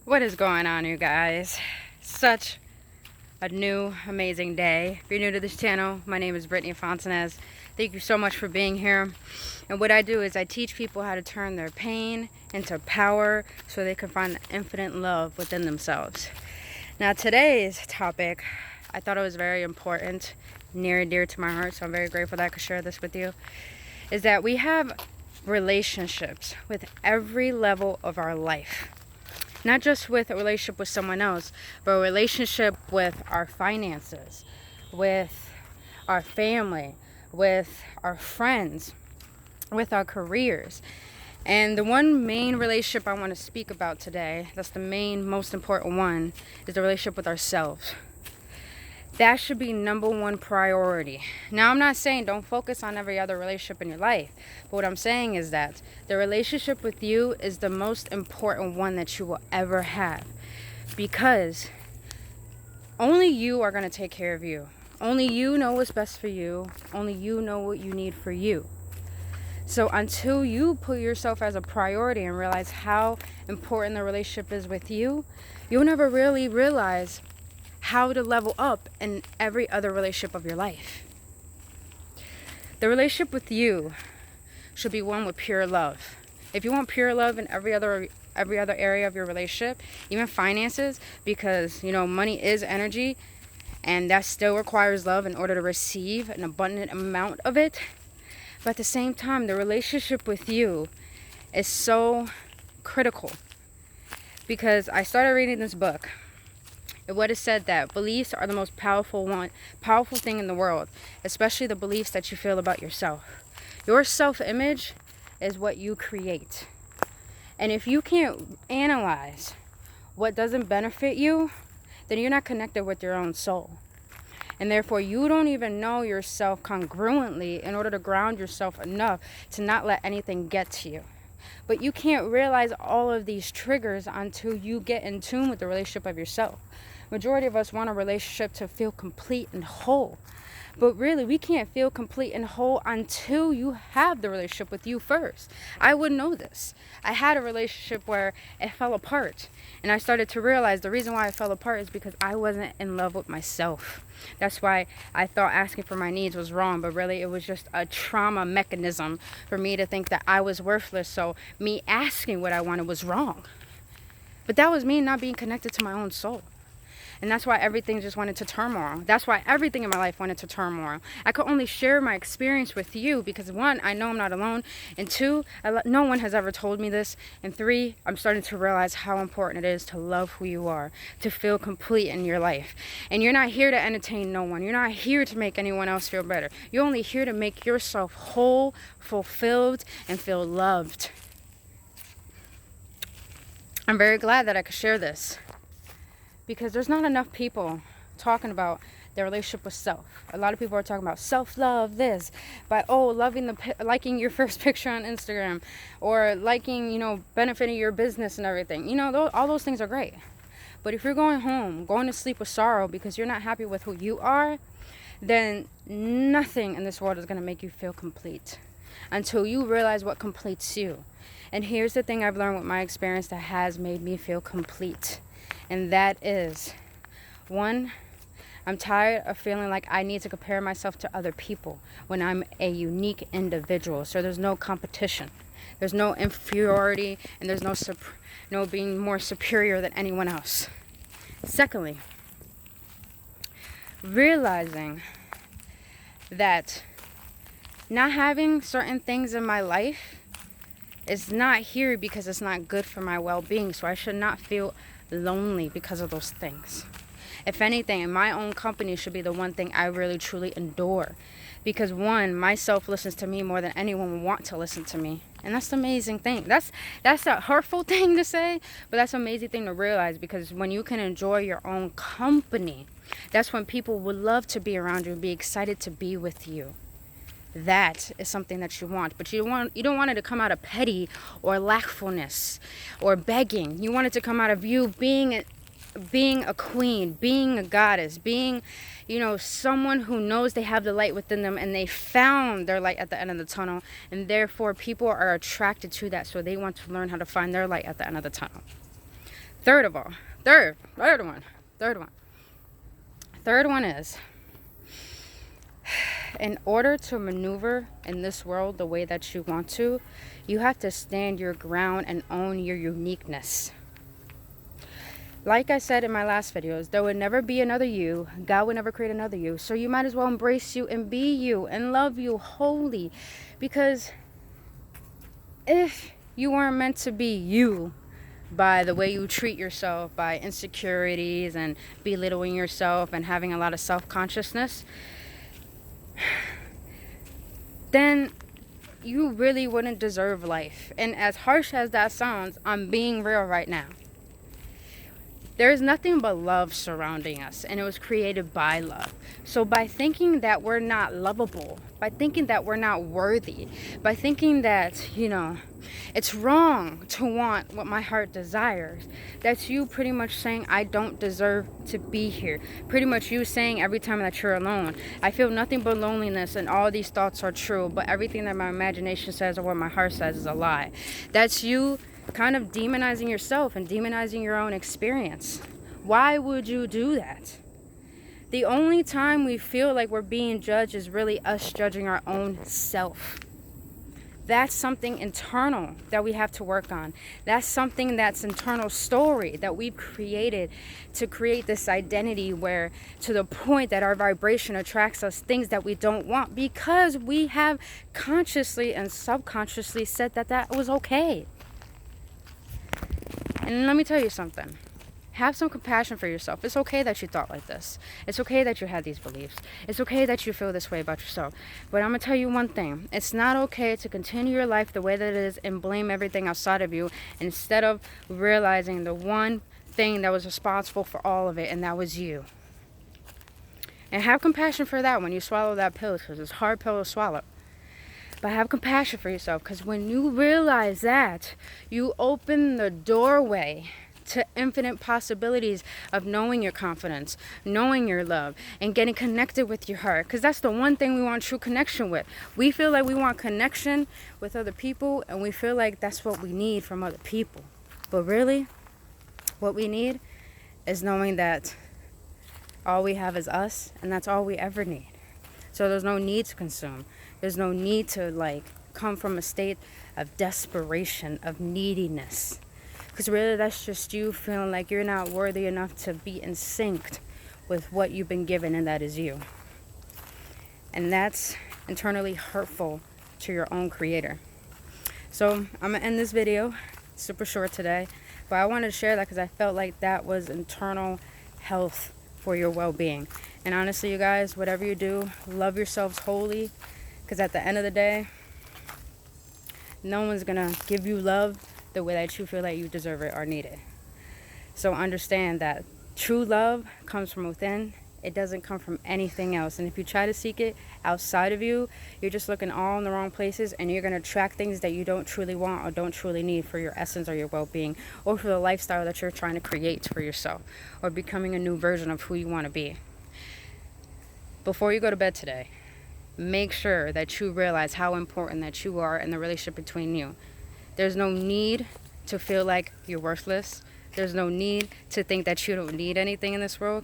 What is going on, you guys? Such a new, amazing day. If you're new to this channel, my name is Brittany Fontanez. Thank you so much for being here. And what I do is I teach people how to turn their pain into power so they can find the infinite love within themselves. Now, today's topic, I thought it was very important, near and dear to my heart, so I'm very grateful that I could share this with you, is that we have relationships with every level of our life. Not just with a relationship with someone else, but a relationship with our finances, with our family, with our friends, with our careers. And the one main relationship I want to speak about today, that's the main, most important one, is the relationship with ourselves. That should be number one priority. Now, I'm not saying don't focus on every other relationship in your life. But what I'm saying is that the relationship with you is the most important one that you will ever have. Because only you are going to take care of you. Only you know what's best for you. Only you know what you need for you. So until you put yourself as a priority and realize how important the relationship is with you, you'll never really realize how to level up in every other relationship of your life. The relationship with you should be one with pure love. If you want pure love in every other area of your relationship, even finances, because money is energy and that still requires love in order to receive an abundant amount of it. But at the same time, the relationship with you is so critical, because I started reading this book. What is said that beliefs are the most powerful thing in the world, especially the beliefs that you feel about yourself. Your self-image is what you create. And if you can't analyze what doesn't benefit you, then you're not connected with your own soul. And therefore, you don't even know yourself congruently in order to ground yourself enough to not let anything get to you. But you can't realize all of these triggers until you get in tune with the relationship of yourself. Majority of us want a relationship to feel complete and whole. But really, we can't feel complete and whole until you have the relationship with you first. I wouldn't know this. I had a relationship where it fell apart. And I started to realize the reason why it fell apart is because I wasn't in love with myself. That's why I thought asking for my needs was wrong. But really, it was just a trauma mechanism for me to think that I was worthless. So me asking what I wanted was wrong. But that was me not being connected to my own soul. And that's why everything just went into turmoil. That's why everything in my life went into turmoil. I could only share my experience with you because, one, I know I'm not alone. And two, no one has ever told me this. And three, I'm starting to realize how important it is to love who you are, to feel complete in your life. And you're not here to entertain no one. You're not here to make anyone else feel better. You're only here to make yourself whole, fulfilled, and feel loved. I'm very glad that I could share this, because there's not enough people talking about their relationship with self. A lot of people are talking about self-love, this, by liking your first picture on Instagram, or liking, benefiting your business and everything. All those things are great. But if you're going home, going to sleep with sorrow because you're not happy with who you are, then nothing in this world is going to make you feel complete until you realize what completes you. And here's the thing I've learned with my experience that has made me feel complete. And that is, one, I'm tired of feeling like I need to compare myself to other people when I'm a unique individual. So there's no competition. There's no inferiority, and there's no being more superior than anyone else. Secondly, realizing that not having certain things in my life is not here because it's not good for my well-being. So I should not feel lonely because of those things. If anything, my own company should be the one thing I really truly endure, because one, myself listens to me more than anyone would want to listen to me. And that's the amazing thing. That's a hurtful thing to say, but that's an amazing thing to realize, because when you can enjoy your own company, that's when people would love to be around you and be excited to be with you. That is something that you want. But you don't want it to come out of petty or lackfulness or begging. You want it to come out of you being a queen, being a goddess, being, someone who knows they have the light within them and they found their light at the end of the tunnel. And therefore, people are attracted to that. So they want to learn how to find their light at the end of the tunnel. Third of all, third one is, in order to maneuver in this world the way that you want to, you have to stand your ground and own your uniqueness. Like I said in my last videos, there would never be another you. God would never create another you. So you might as well embrace you and be you and love you wholly. Because if you weren't meant to be you by the way you treat yourself, by insecurities and belittling yourself and having a lot of self-consciousness, then you really wouldn't deserve life. And as harsh as that sounds, I'm being real right now. There is nothing but love surrounding us, and it was created by love. So by thinking that we're not lovable, by thinking that we're not worthy, by thinking that, it's wrong to want what my heart desires, that's you pretty much saying, I don't deserve to be here. Pretty much you saying every time that you're alone, I feel nothing but loneliness, and all these thoughts are true, but everything that my imagination says or what my heart says is a lie. That's you kind of demonizing yourself and demonizing your own experience. Why would you do that? The only time we feel like we're being judged is really us judging our own self. That's something internal that we have to work on. That's something that's internal story that we've created to create this identity where, to the point that our vibration attracts us things that we don't want because we have consciously and subconsciously said that that was okay. And let me tell you something. Have some compassion for yourself. It's okay that you thought like this. It's okay that you had these beliefs. It's okay that you feel this way about yourself. But I'm going to tell you one thing. It's not okay to continue your life the way that it is and blame everything outside of you instead of realizing the one thing that was responsible for all of it, and that was you. And have compassion for that when you swallow that pill, because it's a hard pill to swallow. But have compassion for yourself, because when you realize that, you open the doorway to infinite possibilities of knowing your confidence, knowing your love, and getting connected with your heart. Because that's the one thing we want true connection with. We feel like we want connection with other people, and we feel like that's what we need from other people. But really, what we need is knowing that all we have is us, and that's all we ever need. So there's no need to consume. There's no need to come from a state of desperation, of neediness. Because really that's just you feeling like you're not worthy enough to be in sync with what you've been given, and that is you. And that's internally hurtful to your own creator. So I'm going to end this video. It's super short today. But I wanted to share that because I felt like that was internal health for your well-being. And honestly, you guys, whatever you do, love yourselves wholly. Because at the end of the day, no one's going to give you love the way that you feel like you deserve it or need it. So understand that true love comes from within. It doesn't come from anything else. And if you try to seek it outside of you, you're just looking all in the wrong places, and you're going to attract things that you don't truly want or don't truly need for your essence or your well-being, or for the lifestyle that you're trying to create for yourself, or becoming a new version of who you want to be. Before you go to bed today, make sure that you realize how important that you are in the relationship between you. There's no need to feel like you're worthless. There's no need to think that you don't need anything in this world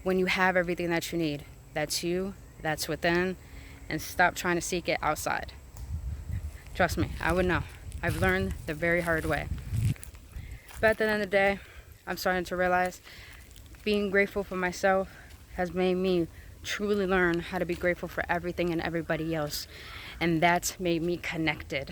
when you have everything that you need. That's you, that's within, and stop trying to seek it outside. Trust me, I would know. I've learned the very hard way. But at the end of the day, I'm starting to realize being grateful for myself has made me truly learn how to be grateful for everything and everybody else, and that's made me connected.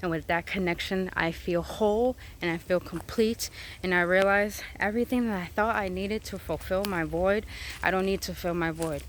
And with that connection, I feel whole and I feel complete, and I realize everything that I thought I needed to fulfill my void, I don't need to fill my void.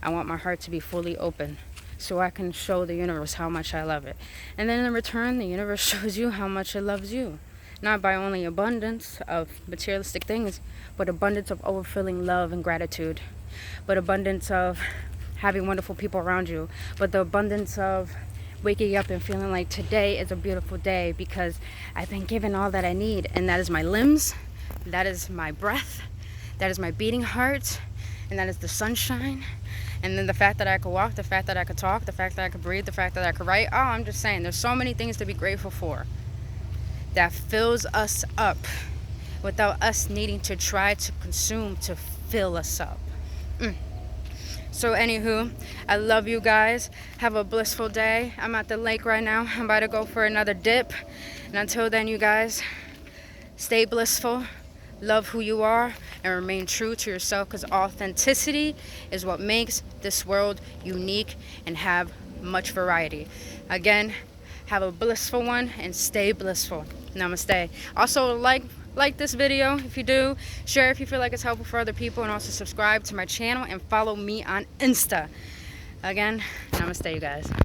I want my heart to be fully open so I can show the universe how much I love it, and then in return the universe shows you how much it loves you. Not by only abundance of materialistic things, but abundance of overfilling love and gratitude, but abundance of having wonderful people around you, but the abundance of waking up and feeling like today is a beautiful day because I've been given all that I need, and that is my limbs, that is my breath, that is my beating heart, and that is the sunshine, and then the fact that I could walk, the fact that I could talk, the fact that I could breathe, the fact that I could write. Oh, I'm just saying, there's so many things to be grateful for that fills us up without us needing to try to consume to fill us up. So anywho, I love you guys. Have a blissful day. I'm at the lake right now. I'm about to go for another dip. And until then, you guys, stay blissful, love who you are, and remain true to yourself, because authenticity is what makes this world unique and have much variety. Again, have a blissful one and stay blissful. Namaste. Also, like this video if you do, share if you feel like it's helpful for other people, and also subscribe to my channel and follow me on Insta. Again, namaste, you guys.